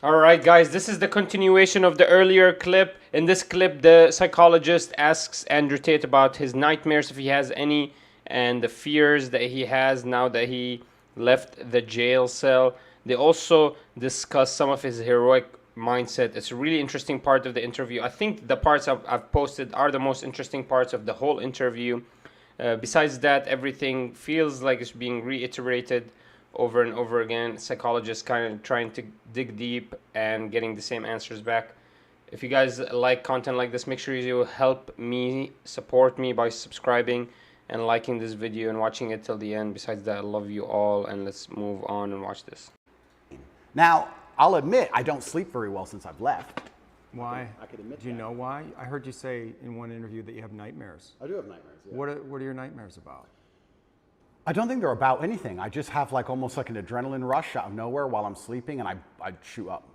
All right, guys, this is the continuation of the earlier clip. In this clip, the psychologist asks Andrew Tate about his nightmares, if he has any, and the fears that he has now that he left the jail cell. They also discuss some of his heroic mindset. It's a really interesting part of the interview. I think the parts I've posted are the most interesting parts of the whole interview. Besides that, everything feels like it's being reiterated over and over again. Psychologists kind of trying to dig deep and getting the same answers back. If you guys like content like this, make sure you help me, support me by subscribing and liking this video and watching it till the end. Besides that, I love you all, and let's move on and watch this. Now, I'll admit I don't sleep very well since I've left. Why? I could admit Do you that. know why? I heard you say in one interview that you have nightmares. I do have nightmares. Yeah. What are your nightmares about? I don't think they're about anything. I just have like almost like an adrenaline rush out of nowhere while I'm sleeping, and I shoot up.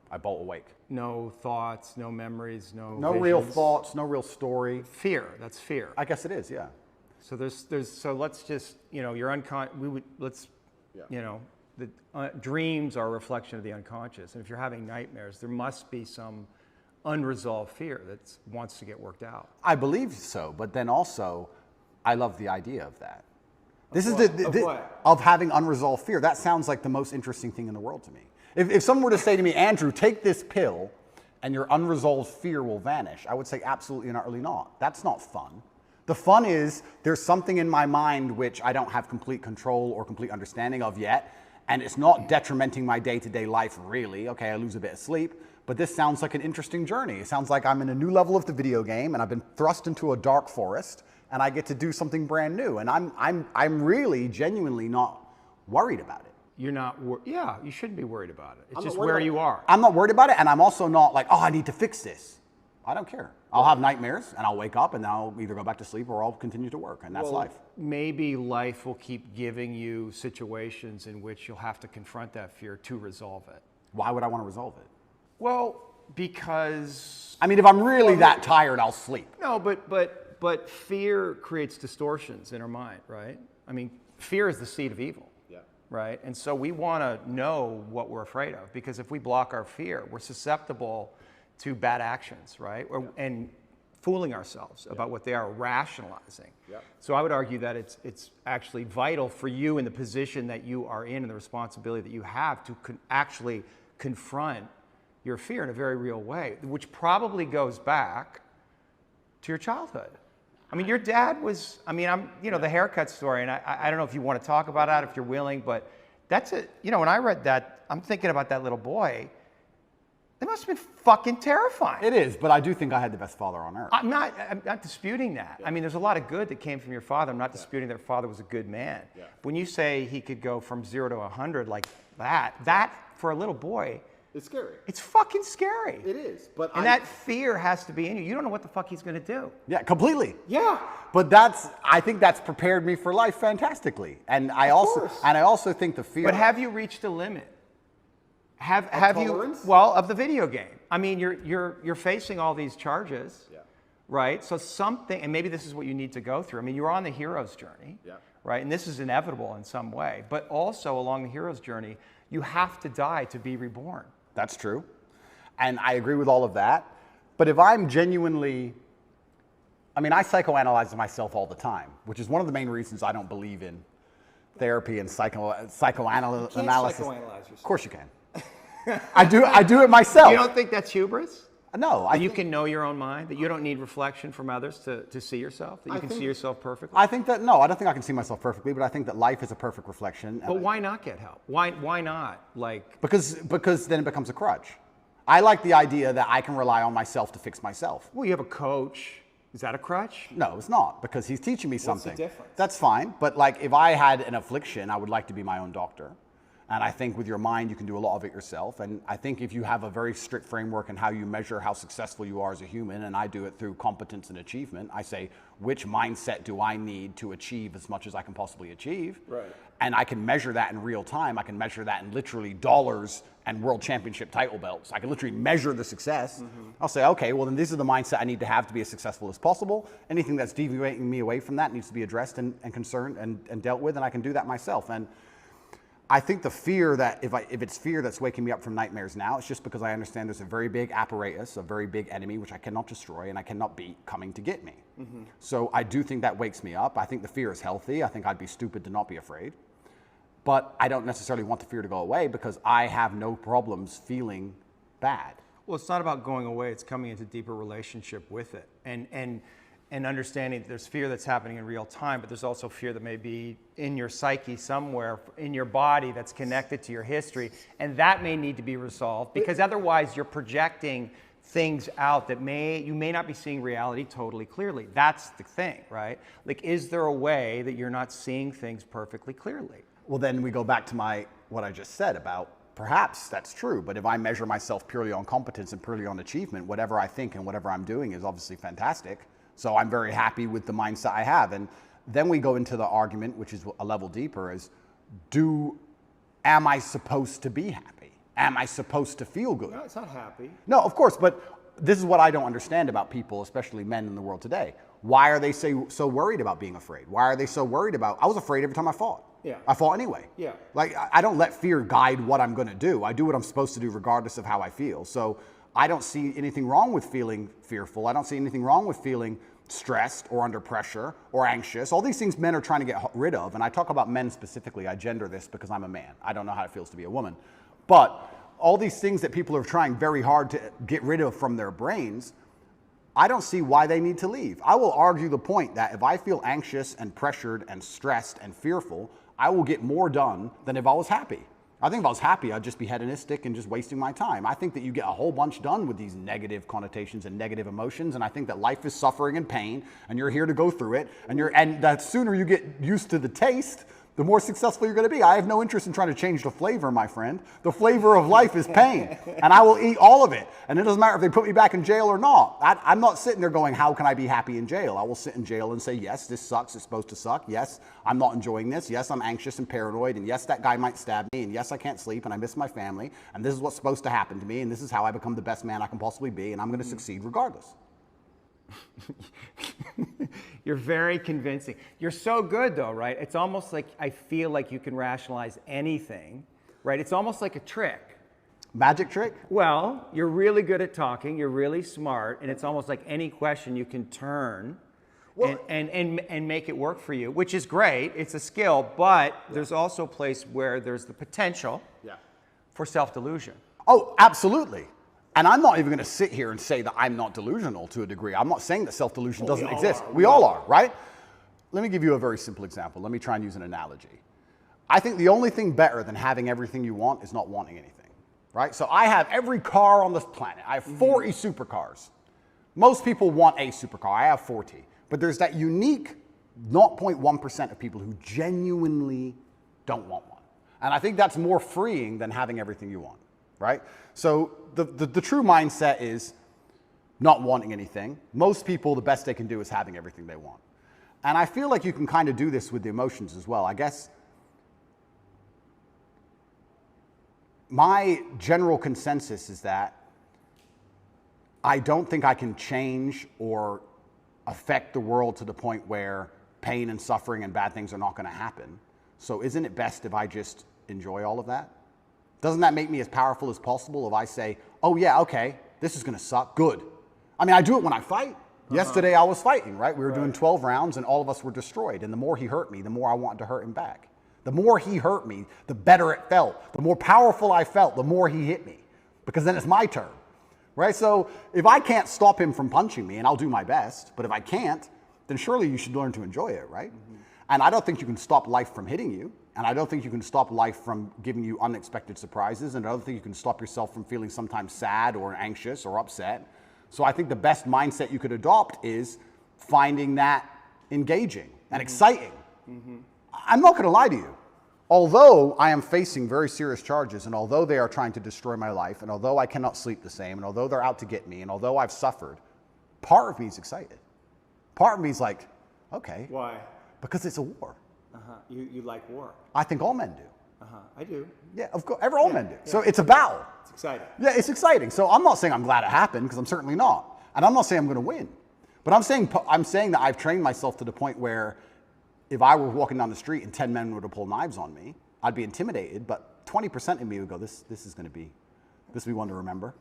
I bolt awake. No thoughts, no memories, no real visions? thoughts, no real story. Fear. That's fear. I guess it is, yeah. So so let's just, you're unconscious. The dreams are a reflection of the unconscious. And if you're having nightmares, there must be some unresolved fear that wants to get worked out. I believe so, but then also, I love the idea of that. Of having unresolved fear. That sounds like the most interesting thing in the world to me. If someone were to say to me, Andrew, take this pill and your unresolved fear will vanish, I would say absolutely and utterly not. That's not fun. The fun is there's something in my mind which I don't have complete control or complete understanding of yet, and it's not detrimenting my day-to-day life really. Okay, I lose a bit of sleep, but this sounds like an interesting journey. It sounds like I'm in a new level of the video game and I've been thrust into a dark forest and I get to do something brand new, and I'm really genuinely not worried about it. You're not, yeah, you shouldn't be worried about it. It's just where you are. I'm not worried about it, and I'm also not like, oh, I need to fix this. I don't care. I'll have nightmares, and I'll wake up, and then I'll either go back to sleep or I'll continue to work, and that's life. Maybe life will keep giving you situations in which you'll have to confront that fear to resolve it. Why would I want to resolve it? Well, because... I mean, if I'm really that tired, I'll sleep. No, but fear creates distortions in our mind, right? I mean, fear is the seed of evil. Right? And so we want to know what we're afraid of, because if we block our fear, we're susceptible to bad actions, right? And fooling ourselves about what they are, rationalizing. So I would argue that it's actually vital for you in the position that you are in and the responsibility that you have to actually confront your fear in a very real way, which probably goes back to your childhood. I mean, your dad was, the haircut story, and I don't know if you want to talk about that, if you're willing, but that's it. When I read that, I'm thinking about that little boy. It must have been fucking terrifying. It is, but I do think I had the best father on earth. I'm not disputing that. I mean, there's a lot of good that came from your father. I'm not disputing that your father was a good man. When you say he could go from 0 to 100 like that for a little boy, it's scary. It's fucking scary. It is, and that fear has to be in you. You don't know what the fuck he's going to do. Yeah, completely. Yeah. But I think that's prepared me for life fantastically. And I also think the fear. But have you reached a limit? Have tolerance? you? Well, of the video game. I mean, you're facing all these charges, right? So something, and maybe this is what you need to go through. I mean, you're on the hero's journey, right? And this is inevitable in some way. But also along the hero's journey, you have to die to be reborn. That's true. And I agree with all of that. But if I'm genuinely, I psychoanalyze myself all the time, which is one of the main reasons I don't believe in therapy and psychoanalysis. You can't psychoanalyze yourself. Of course you can. I do it myself. You don't think that's hubris? No. You can know your own mind, that you don't need reflection from others to see yourself, that you can see yourself perfectly? I think that, no, I don't think I can see myself perfectly, but I think that life is a perfect reflection. But why not get help? Why not? Because then it becomes a crutch. I like the idea that I can rely on myself to fix myself. Well, you have a coach. Is that a crutch? No, it's not, because he's teaching me something. What's the difference? That's fine, but if I had an affliction, I would like to be my own doctor. And I think with your mind, you can do a lot of it yourself. And I think if you have a very strict framework in how you measure how successful you are as a human, and I do it through competence and achievement, I say, which mindset do I need to achieve as much as I can possibly achieve? Right. And I can measure that in real time. I can measure that in literally dollars and world championship title belts. I can literally measure the success. I'll say, okay, well then this is the mindset I need to have to be as successful as possible. Anything that's deviating me away from that needs to be addressed and concerned and dealt with, and I can do that myself. And I think the fear that if it's fear that's waking me up from nightmares now, it's just because I understand there's a very big apparatus, a very big enemy which I cannot destroy and I cannot beat coming to get me. So I do think that wakes me up. I think the fear is healthy. I think I'd be stupid to not be afraid. But I don't necessarily want the fear to go away because I have no problems feeling bad. Well, it's not about going away. It's coming into deeper relationship with it. And understanding that there's fear that's happening in real time, but there's also fear that may be in your psyche somewhere, in your body that's connected to your history. And that may need to be resolved because otherwise you're projecting things out that you may not be seeing reality totally clearly. That's the thing, right? Like, is there a way that you're not seeing things perfectly clearly? Well, then we go back to what I just said about perhaps that's true, but if I measure myself purely on competence and purely on achievement, whatever I think and whatever I'm doing is obviously fantastic. So I'm very happy with the mindset I have. And then we go into the argument, which is a level deeper, is am I supposed to be happy? Am I supposed to feel good? No, it's not happy. No, of course, but this is what I don't understand about people, especially men in the world today. Why are they so worried about being afraid? Why are they so worried about, I was afraid every time I fought. Yeah. I fought anyway. Yeah. Like, I don't let fear guide what I'm going to do. I do what I'm supposed to do regardless of how I feel. So I don't see anything wrong with feeling fearful. I don't see anything wrong with feeling stressed or under pressure or anxious. All these things men are trying to get rid of. And I talk about men specifically. I gender this because I'm a man. I don't know how it feels to be a woman. But all these things that people are trying very hard to get rid of from their brains, I don't see why they need to leave. I will argue the point that if I feel anxious and pressured and stressed and fearful, I will get more done than if I was happy. I think if I was happy, I'd just be hedonistic and just wasting my time. I think that you get a whole bunch done with these negative connotations and negative emotions, and I think that life is suffering and pain, and you're here to go through it, and the sooner you get used to the taste, the more successful you're going to be. I have no interest in trying to change the flavor, my friend. The flavor of life is pain, and I will eat all of it. And it doesn't matter if they put me back in jail or not. I'm not sitting there going, how can I be happy in jail? I will sit in jail and say, yes, this sucks. It's supposed to suck. Yes, I'm not enjoying this. Yes, I'm anxious and paranoid. And yes, that guy might stab me. And yes, I can't sleep and I miss my family. And this is what's supposed to happen to me. And this is how I become the best man I can possibly be. And I'm going to succeed regardless. You're very convincing. You're so good though, right? It's almost like I feel like you can rationalize anything, right? It's almost like a trick. Magic trick? Well, you're really good at talking, you're really smart, and it's almost like any question you can turn and make it work for you, which is great. It's a skill, but there's also a place where there's the potential for self-delusion. Oh, absolutely. And I'm not even going to sit here and say that I'm not delusional to a degree. I'm not saying that self-delusion doesn't exist. We all are, right? Let me give you a very simple example. Let me try and use an analogy. I think the only thing better than having everything you want is not wanting anything, right? So I have every car on this planet. I have 40 supercars. Most people want a supercar. I have 40. But there's that unique 0.1% of people who genuinely don't want one. And I think that's more freeing than having everything you want, right? So the true mindset is not wanting anything. Most people, the best they can do is having everything they want. And I feel like you can kind of do this with the emotions as well. I guess my general consensus is that I don't think I can change or affect the world to the point where pain and suffering and bad things are not going to happen. So isn't it best if I just enjoy all of that? Doesn't that make me as powerful as possible if I say, oh yeah, okay, this is going to suck, good. I mean, I do it when I fight. Yesterday I was fighting, right? We were doing 12 rounds and all of us were destroyed. And the more he hurt me, the more I wanted to hurt him back. The more he hurt me, the better it felt. The more powerful I felt, the more he hit me. Because then it's my turn, right? So if I can't stop him from punching me, and I'll do my best, but if I can't, then surely you should learn to enjoy it, right? And I don't think you can stop life from hitting you. And I don't think you can stop life from giving you unexpected surprises. And I don't think you can stop yourself from feeling sometimes sad or anxious or upset. So I think the best mindset you could adopt is finding that engaging and exciting. I'm not going to lie to you. Although I am facing very serious charges, and although they are trying to destroy my life, and although I cannot sleep the same, and although they're out to get me, and although I've suffered, part of me is excited. Part of me is like, okay. Why? Because it's a war. You like war. I think all men do. I do. Yeah, of course, all men do. Yeah. So it's a battle. It's exciting. Yeah, it's exciting. So I'm not saying I'm glad it happened, because I'm certainly not. And I'm not saying I'm going to win. But I'm saying that I've trained myself to the point where if I were walking down the street and 10 men were to pull knives on me, I'd be intimidated, but 20% of me would go, this will be one to remember.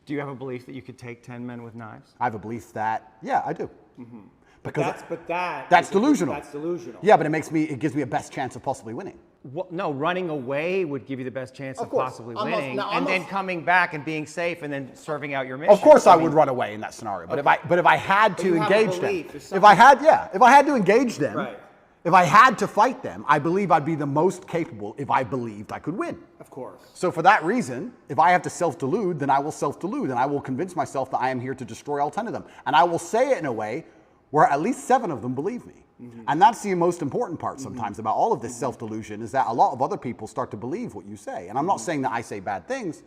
Do you have a belief that you could take 10 men with knives? I have a belief that, yeah, I do. Mm-hmm. Because That's delusional. That's delusional. Yeah, but it gives me a best chance of possibly winning. Well, no, running away would give you the best chance of course. possibly I'm not- winning, now, I'm and not- then coming back and being safe, and then serving out your mission. Of course, I would run away in that scenario. But if I had to you have a engage them, belief, there's if I had to engage them, Right. if I had to fight them, I believe I'd be the most capable if I believed I could win. Of course. So for that reason, if I have to self-delude, then I will self-delude, and I will convince myself that I am here to destroy all 10 of them. And I will say it in a way where at least 7 of them believe me. Mm-hmm. And that's the most important part sometimes about all of this self-delusion, is that a lot of other people start to believe what you say. And I'm not saying that I say bad things.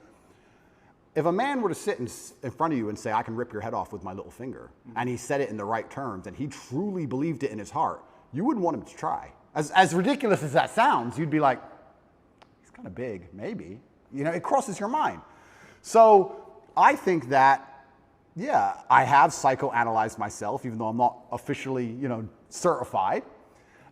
If a man were to sit in front of you and say, I can rip your head off with my little finger, and he said it in the right terms, and he truly believed it in his heart, you wouldn't want him to try. As ridiculous as that sounds, you'd be like, he's kind of big, maybe. You know, it crosses your mind. So I think that, yeah, I have psychoanalyzed myself, even though I'm not officially, certified.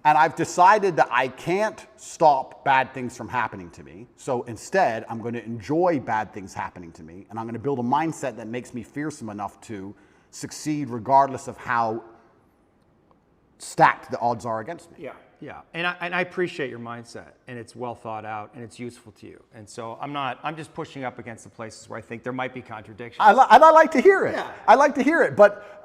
And I've decided that I can't stop bad things from happening to me. So instead, I'm going to enjoy bad things happening to me. And I'm going to build a mindset that makes me fearsome enough to succeed regardless of how stacked the odds are against me. Yeah, yeah, and I appreciate your mindset, and it's well thought out, and it's useful to you. And so I'm just pushing up against the places where I think there might be contradictions. And I like to hear it. Yeah. I like to hear it, but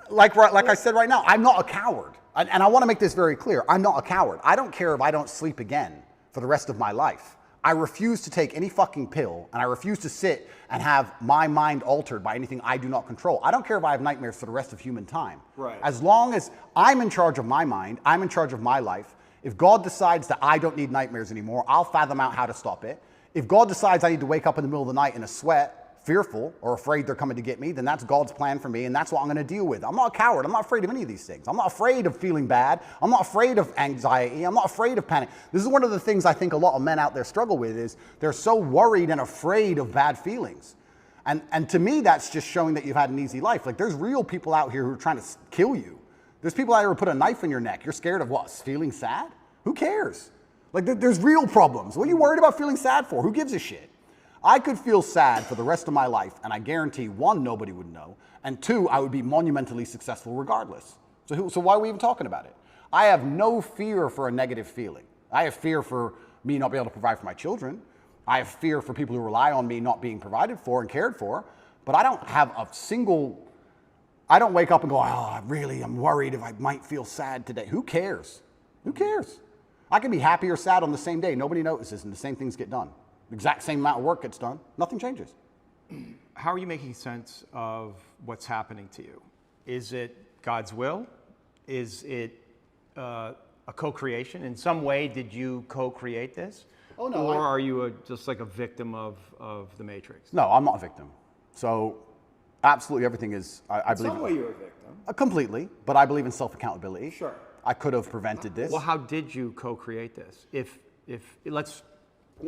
like I said right now, I'm not a coward. And I want to make this very clear. I'm not a coward. I don't care if I don't sleep again for the rest of my life. I refuse to take any fucking pill, and I refuse to sit and have my mind altered by anything I do not control. I don't care if I have nightmares for the rest of human time. Right. As long as I'm in charge of my mind, I'm in charge of my life. If God decides that I don't need nightmares anymore, I'll fathom out how to stop it. If God decides I need to wake up in the middle of the night in a sweat, fearful or afraid they're coming to get me, then that's God's plan for me, and that's what I'm going to deal with. I'm not a coward. I'm not afraid of any of these things. I'm not afraid of feeling bad. I'm not afraid of anxiety. I'm not afraid of panic. This is one of the things I think a lot of men out there struggle with, is they're so worried and afraid of bad feelings. And to me, that's just showing that you've had an easy life. Like, there's real people out here who are trying to kill you. There's people out here who put a knife in your neck. You're scared of what? Feeling sad? Who cares? Like, there's real problems. What are you worried about feeling sad for? Who gives a shit? I could feel sad for the rest of my life, and I guarantee, 1, nobody would know, and 2, I would be monumentally successful regardless. So why are we even talking about it? I have no fear for a negative feeling. I have fear for me not being able to provide for my children. I have fear for people who rely on me not being provided for and cared for, but I don't have I don't wake up and go, I'm worried if I might feel sad today. Who cares? Who cares? I can be happy or sad on the same day. Nobody notices, and the same things get done. The exact same amount of work gets done. Nothing changes. How are you making sense of what's happening to you? Is it God's will? Is it a co-creation? In some way, did you co-create this? Oh, no, Or are you just like a victim of the Matrix? No, I'm not a victim. So absolutely everything is, I believe. In some way you're a victim. Completely, but I believe in self-accountability. Sure. I could have prevented this. Well, how did you co-create this? If let's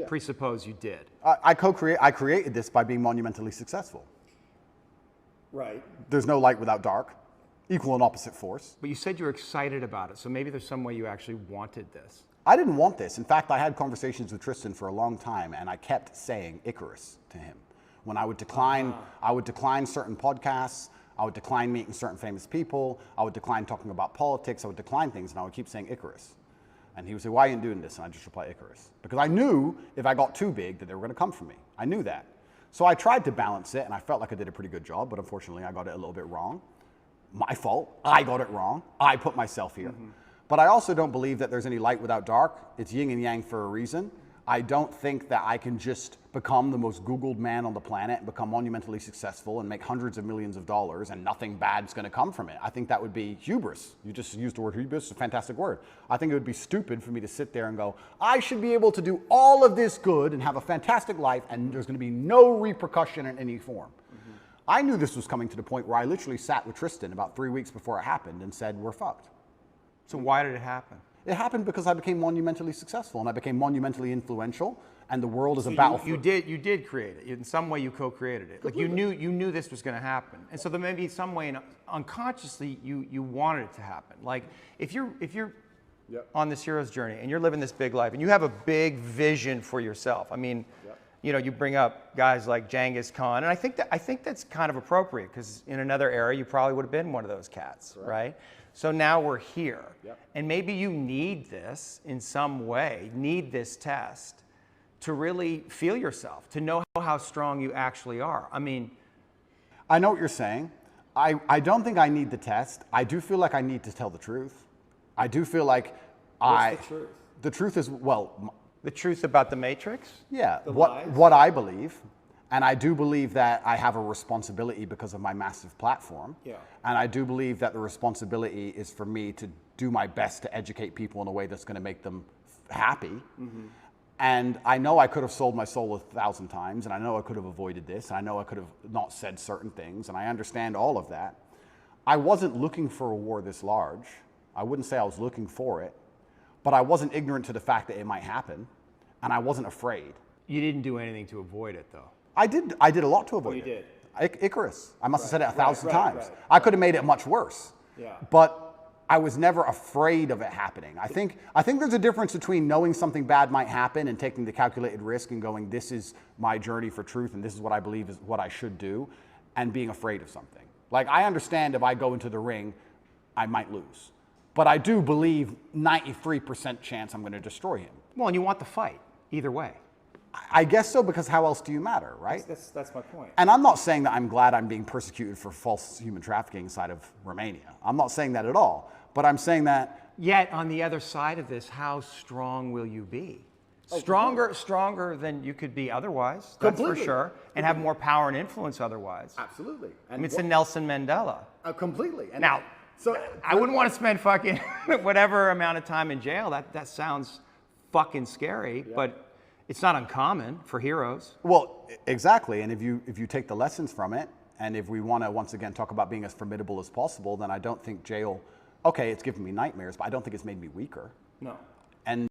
presuppose you did. I created this by being monumentally successful. Right. There's no light without dark. Equal and opposite force. But you said you were excited about it, so maybe there's some way you actually wanted this. I didn't want this. In fact, I had conversations with Tristan for a long time, and I kept saying Icarus to him. When I would decline, I would decline certain podcasts. I would decline meeting certain famous people. I would decline talking about politics. I would decline things, and I would keep saying Icarus. And he would say, why are you doing this? And I just reply, Icarus. Because I knew if I got too big that they were going to come for me. I knew that. So I tried to balance it, and I felt like I did a pretty good job, but unfortunately I got it a little bit wrong. My fault. I got it wrong. I put myself here. Mm-hmm. But I also don't believe that there's any light without dark. It's yin and yang for a reason. I don't think that I can just become the most Googled man on the planet and become monumentally successful and make hundreds of millions of dollars and nothing bad's going to come from it. I think that would be hubris. You just used the word hubris. It's a fantastic word. I think it would be stupid for me to sit there and go, I should be able to do all of this good and have a fantastic life and there's going to be no repercussion in any form. Mm-hmm. I knew this was coming to the point where I literally sat with Tristan about 3 weeks before it happened and said, we're fucked. So why did it happen? It happened because I became monumentally successful and I became monumentally influential, and the world is a battlefield. You did create it. In some way, you co-created it. Like you knew this was going to happen, and so there may be some way unconsciously you wanted it to happen. Like if you're on this hero's journey, and you're living this big life, and you have a big vision for yourself. I mean, you bring up guys like Genghis Khan, and I think that's kind of appropriate because in another era, you probably would have been one of those cats, right? So now we're here, and maybe you need this in some way, need this test to really feel yourself, to know how strong you actually are. I mean, I know what you're saying. I don't think I need the test. I do feel like I need to tell the truth. I do feel like What's the truth? The truth is, well, the truth about the Matrix? yeah, lies? what I believe. And I do believe that I have a responsibility because of my massive platform. Yeah. And I do believe that the responsibility is for me to do my best to educate people in a way that's going to make them happy. And I know I could have sold my soul 1,000 times, and I know I could have avoided this, and I know I could have not said certain things, and I understand all of that. I wasn't looking for a war this large. I wouldn't say I was looking for it, but I wasn't ignorant to the fact that it might happen, and I wasn't afraid. You didn't do anything to avoid it, though. I did a lot to avoid you it. did. Icarus. I must have said it 1,000 times. Right. I could have made it much worse. Yeah. But I was never afraid of it happening. I think there's a difference between knowing something bad might happen and taking the calculated risk and going, this is my journey for truth and this is what I believe is what I should do, and being afraid of something. Like, I understand if I go into the ring, I might lose. But I do believe 93% chance I'm going to destroy him. Well, and you want the fight, either way. I guess so, because how else do you matter, right? That's my point. And I'm not saying that I'm glad I'm being persecuted for false human trafficking inside of Romania. I'm not saying that at all. But I'm saying that... Yet, on the other side of this, how strong will you be? Stronger than you could be otherwise, that's for Completely. sure, and have more power and influence otherwise. Absolutely. I mean, it's a Nelson Mandela. Completely. And Now, so I wouldn't want to spend fucking whatever amount of time in jail. That sounds fucking scary, but it's not uncommon for heroes. Well, exactly. And if you take the lessons from it, and if we want to once again talk about being as formidable as possible, then I don't think jail, okay, it's given me nightmares, but I don't think it's made me weaker. No. And